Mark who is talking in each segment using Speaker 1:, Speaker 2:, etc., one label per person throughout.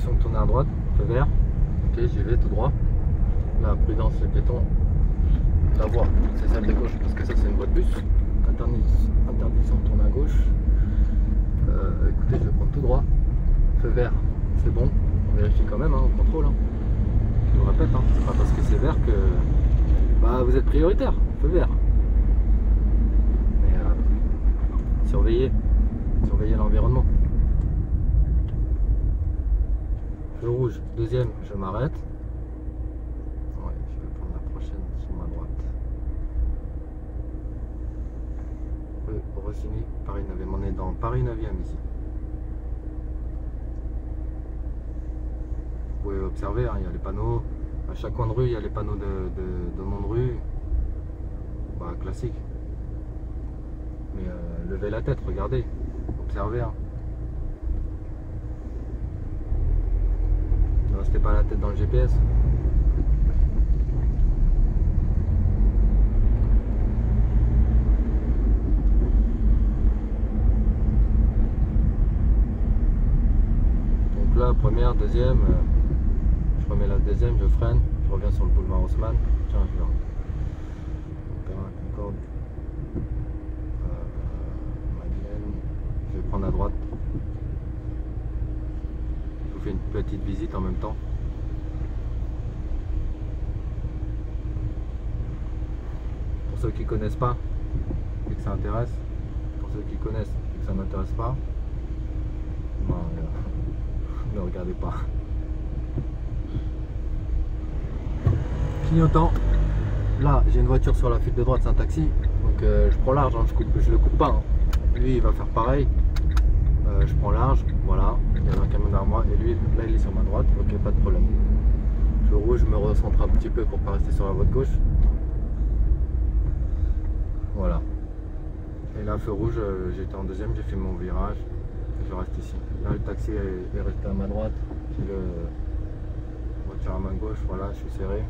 Speaker 1: Attention de tourner à droite, feu vert. Ok, j'y vais tout droit. Là, prudence les piétons. La voie, c'est celle de gauche parce que ça c'est une voie de bus. Interdiction de tourner à gauche. Écoutez, je vais prendre tout droit. Feu vert, c'est bon. On vérifie quand même, hein, on contrôle. Hein. Je le répète, hein, c'est pas parce que c'est vert que bah, vous êtes prioritaire. Feu vert. Mais surveillez l'environnement. Feu rouge, deuxième, je m'arrête. Ouais, je vais prendre la prochaine sur ma droite. Rossini, Paris 9e. On est dans Paris 9e ici. Vous pouvez observer, hein, il y a les panneaux. À chaque coin de rue, il y a les panneaux de nom de rue. Bah, classique. Mais levez la tête, regardez. Observez. Hein. Ne restez pas la tête dans le GPS. Donc là, première, deuxième, je remets la deuxième, je freine, je reviens sur le boulevard Haussmann. Tiens, je vais Concorde. Je vais prendre à droite. Je vous fais une petite visite en même temps. Pour ceux qui connaissent pas et que ça intéresse, pour ceux qui connaissent et que ça n'intéresse pas, ben, ne regardez pas. Clignotant. Là, j'ai une voiture sur la fuite de droite, c'est un taxi. Donc je prends large, hein, je le coupe pas. Hein. Lui, il va faire pareil. Je prends large, voilà. Il y a un camion derrière moi et lui, là, il est sur ma droite. Ok, pas de problème. Feu rouge, je me recentre un petit peu pour pas rester sur la voie de gauche. Voilà. Et là, feu rouge, j'étais en deuxième, j'ai fait mon virage. Je reste ici. Là, le taxi est resté à ma droite. J'ai le voiture à ma gauche. Voilà, je suis serré.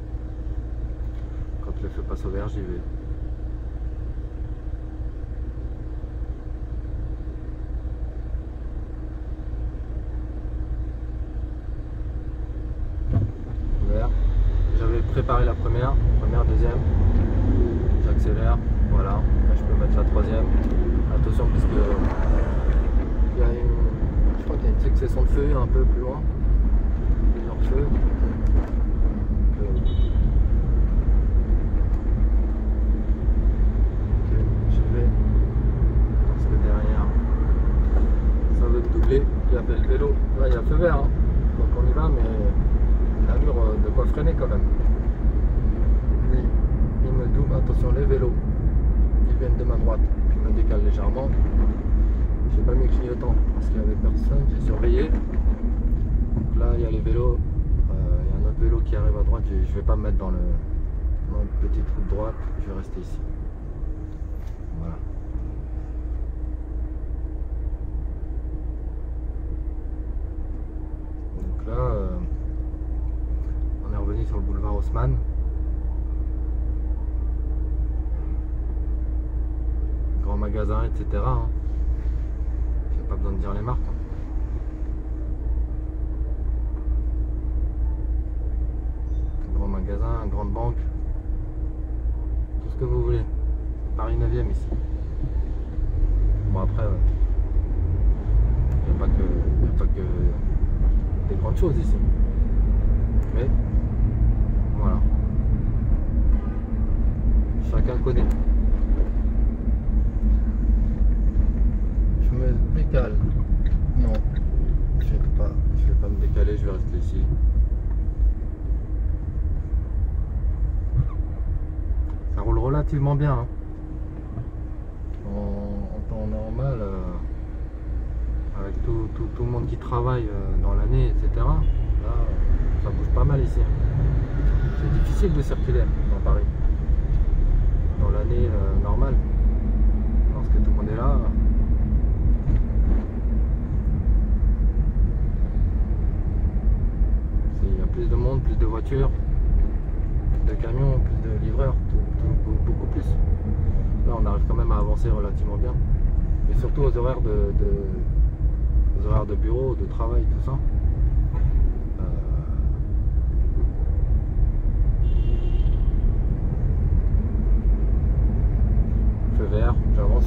Speaker 1: Quand le feu passe au vert, j'y vais. Vert. J'avais préparé la première, deuxième. J'accélère. Voilà. Là, je peux mettre la troisième. Attention, puisque il y a je crois qu'il y a une succession de feux un peu plus loin. Plusieurs feux. Il y avait le vélo, là il y a feu vert, hein. Donc on y va, mais l'allure de quoi freiner quand même. Il me double, attention les vélos, ils viennent de ma droite, je me décale légèrement. J'ai pas mis le clignotant parce qu'il n'y avait personne, j'ai surveillé. Donc là il y a les vélos, il y a un autre vélo qui arrive à droite, je vais pas me mettre dans une petite route droite, je vais rester ici. Voilà. Là, on est revenu sur le boulevard Haussmann. Grand magasin, etc. Hein. J'ai pas besoin de dire les marques. Hein. Grand magasin, grande banque. Tout ce que vous voulez. Paris 9e ici. Bon après, il n'y a pas que des grandes choses ici, mais voilà, chacun connaît. Je me décale, non, je vais pas me décaler, je vais rester ici. Ça roule relativement bien, hein. En temps normal, avec tout le monde qui travaille dans l'année, etc. Là, ça bouge pas mal ici. C'est difficile de circuler dans Paris. Dans l'année normale, lorsque tout le monde est là. Il y a plus de monde, plus de voitures, plus de camions, plus de livreurs, beaucoup plus. Là, on arrive quand même à avancer relativement bien. Et surtout aux horaires de bureau, de travail, tout ça.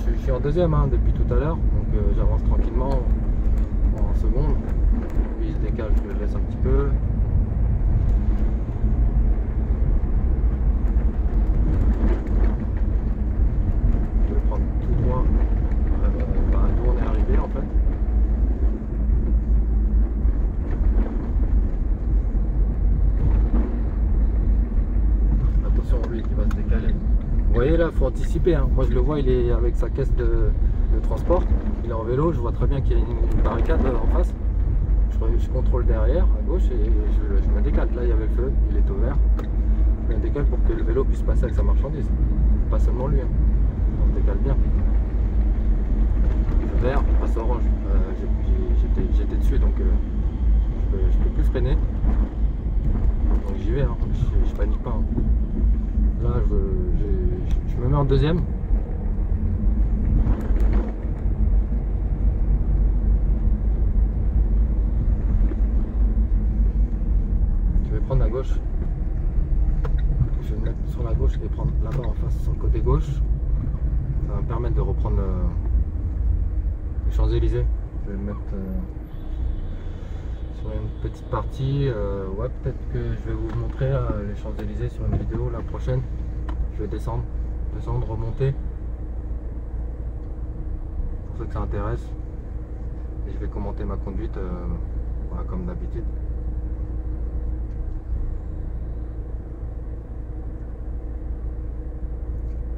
Speaker 1: je suis en deuxième hein, depuis tout à l'heure, donc j'avance tranquillement en seconde. Lui il se décale, je le laisse un petit peu. Je vais prendre tout droit d'où on est arrivé en fait. Attention lui qui va se décaler. Vous voyez là, il faut anticiper. Hein. Moi je le vois, il est avec sa caisse de transport. Il est en vélo, je vois très bien qu'il y a une barricade en face. Je contrôle derrière, à gauche, et je me décale. Là il y avait le feu, il est au vert. Je me décale pour que le vélo puisse passer avec sa marchandise. Pas seulement lui. Hein. On se décale bien. Le vert passe orange. J'étais dessus donc je peux plus freiner. Donc j'y vais, hein. Je panique pas. Hein. Là je me mets en deuxième. Je vais prendre à gauche. Je vais me mettre sur la gauche et prendre là-bas en face sur le côté gauche. Ça va me permettre de reprendre les Champs-Élysées. Je vais me mettre sur une petite partie. Ouais, peut-être que je vais vous montrer les Champs-Élysées sur une vidéo la prochaine. Je vais descendre, remonter. Pour ceux que ça intéresse. Et je vais commenter ma conduite voilà, comme d'habitude.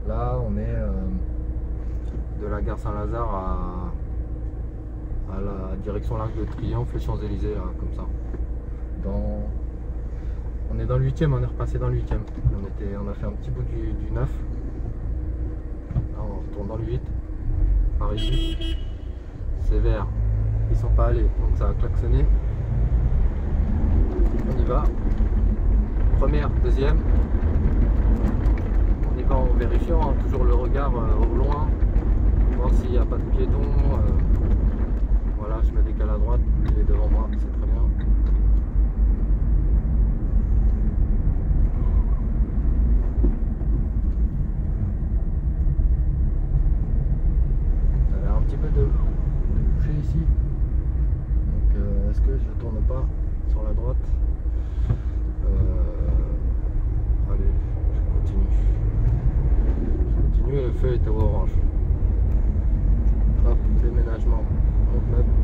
Speaker 1: Là, on est de la gare Saint-Lazare à la direction l'Arc de Triomphe, les Champs-Élysées, comme ça. On est dans le 8e, on est repassé dans le 8e. On a fait un petit bout du 9. Là, on retourne dans le 8. Paris 8. C'est vert. Ils sont pas allés, donc ça a klaxonné. On y va. Première, deuxième. On y va en vérifiant, hein, toujours le regard au loin, voir s'il n'y a pas de piéton. Voilà, je me décale à droite, il est devant moi, c'est très bien. Il y a un petit peu de bouché ici. Donc est-ce que je tourne pas sur la droite? Allez, je continue. Le feu était orange. Hop, déménagement, monte meuble.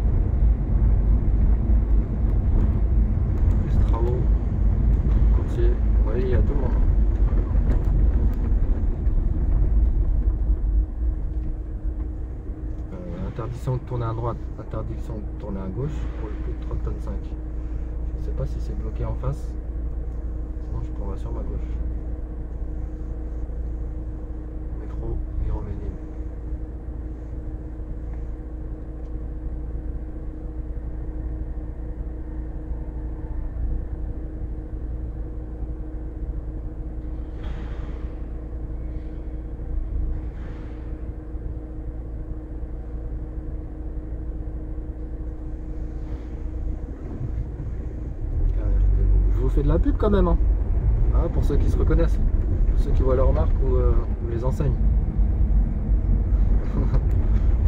Speaker 1: Plus travaux, courtier. Vous voyez, il y a tout le monde. Interdiction de tourner à droite, interdiction de tourner à gauche pour le plus de 30 tonnes 5. Je ne sais pas si c'est bloqué en face. Sinon je prendrai sur ma gauche. Métro Ménil. Je vous fais de la pub quand même, hein. Ah, pour ceux qui se reconnaissent, pour ceux qui voient leur marque ou les enseignes.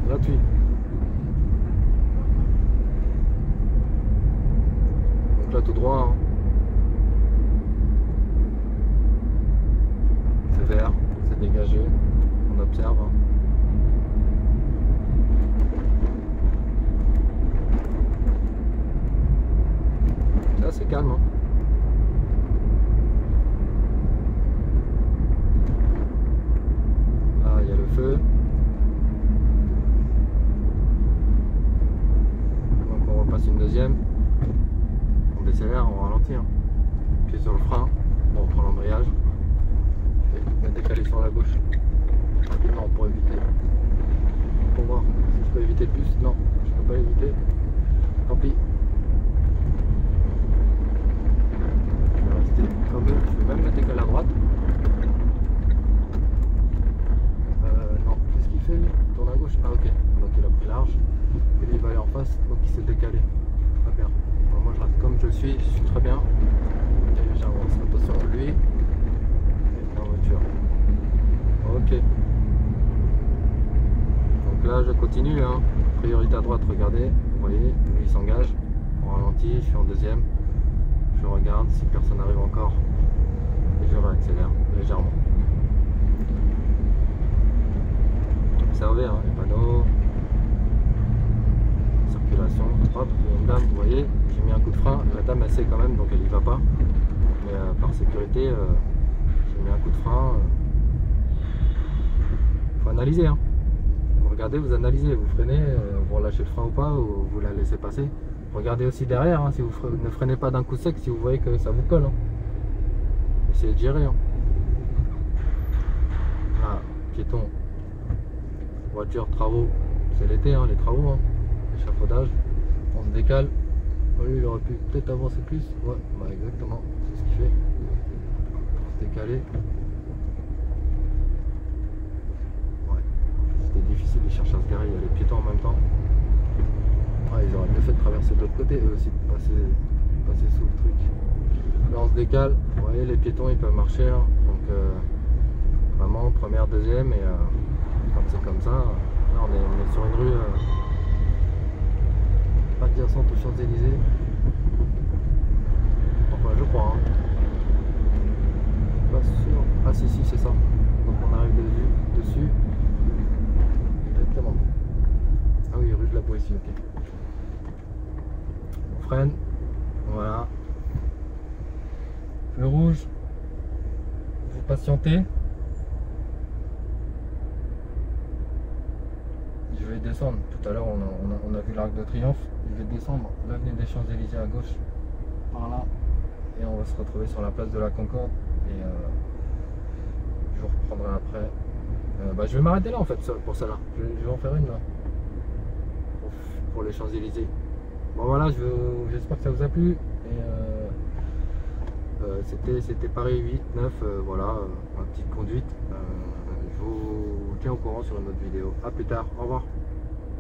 Speaker 1: Gratuit. Donc là tout droit, hein. C'est vert, c'est dégagé, on observe. Hein. Là c'est calme. Hein. Là il y a le feu. Une deuxième, on décélère, on ralentit, hein. Pied sur le frein, on reprend l'embrayage et on va décaler sur la gauche rapidement pour éviter, pour voir si je peux éviter le bus. Non, je peux pas éviter, tant pis. Je vais rester comme eux, je vais même me décaler à droite. Non, qu'est-ce qu'il fait lui? Il tourne à gauche. Ah ok, donc il a pris large et lui il va aller en face, donc il s'est décalé. Très bien. Alors moi je reste comme je suis très bien. Et j'avance, attention lui. Et la voiture. Ok. continue, hein. Priorité à droite, regardez, vous voyez, lui il s'engage, on ralentit, je suis en deuxième, je regarde si personne n'arrive encore et je réaccélère légèrement. Observez, hein, les panneaux, circulation, hop, il y a une dame, vous voyez, j'ai mis un coup de frein, la dame elle sait quand même donc elle y va pas, mais par sécurité j'ai mis un coup de frein. Faut analyser, hein. Vous regardez, vous analysez, vous freinez, vous relâchez le frein ou pas, ou vous la laissez passer. Regardez aussi derrière, hein, si vous ne freinez pas d'un coup sec, si vous voyez que ça vous colle, hein. Essayez de gérer, hein. Là, piéton, voiture, travaux, c'est l'été, hein, les travaux, hein. Échafaudage, on se décale. Lui, il aurait pu peut-être avancer plus. Ouais, bah exactement, c'est ce qu'il fait. Se décaler. Ouais, c'était difficile, de chercher à se garer, il y a les piétons en même temps. Ah, ils auraient mieux fait de traverser de l'autre côté, eux aussi, de passer sous le truc. Là, on se décale. Vous voyez, les piétons, ils peuvent marcher, hein. Donc, vraiment, première, deuxième, et comme c'est comme ça, là, on est sur une rue. Adjacente aux Champs-Élysées. Enfin, je crois. Hein. Pas sûr. Ah, si, c'est ça. Donc, on arrive dessus. Exactement. Ah oui, rue de la Boétie, ok. On freine. Voilà. Feu rouge. Vous patientez. Je vais descendre. Tout à l'heure, on a vu l'Arc de Triomphe. Je vais descendre l'avenue des Champs-Élysées à gauche, par là, et on va se retrouver sur la place de la Concorde. Et je vous reprendrai après. Je vais m'arrêter là en fait pour celle-là. Je vais en faire une là pour les Champs-Élysées. Bon voilà, j'espère que ça vous a plu. Et c'était Paris 8, 9, voilà, ma petite conduite. Je vous tiens au courant sur une autre vidéo. A plus tard, au revoir.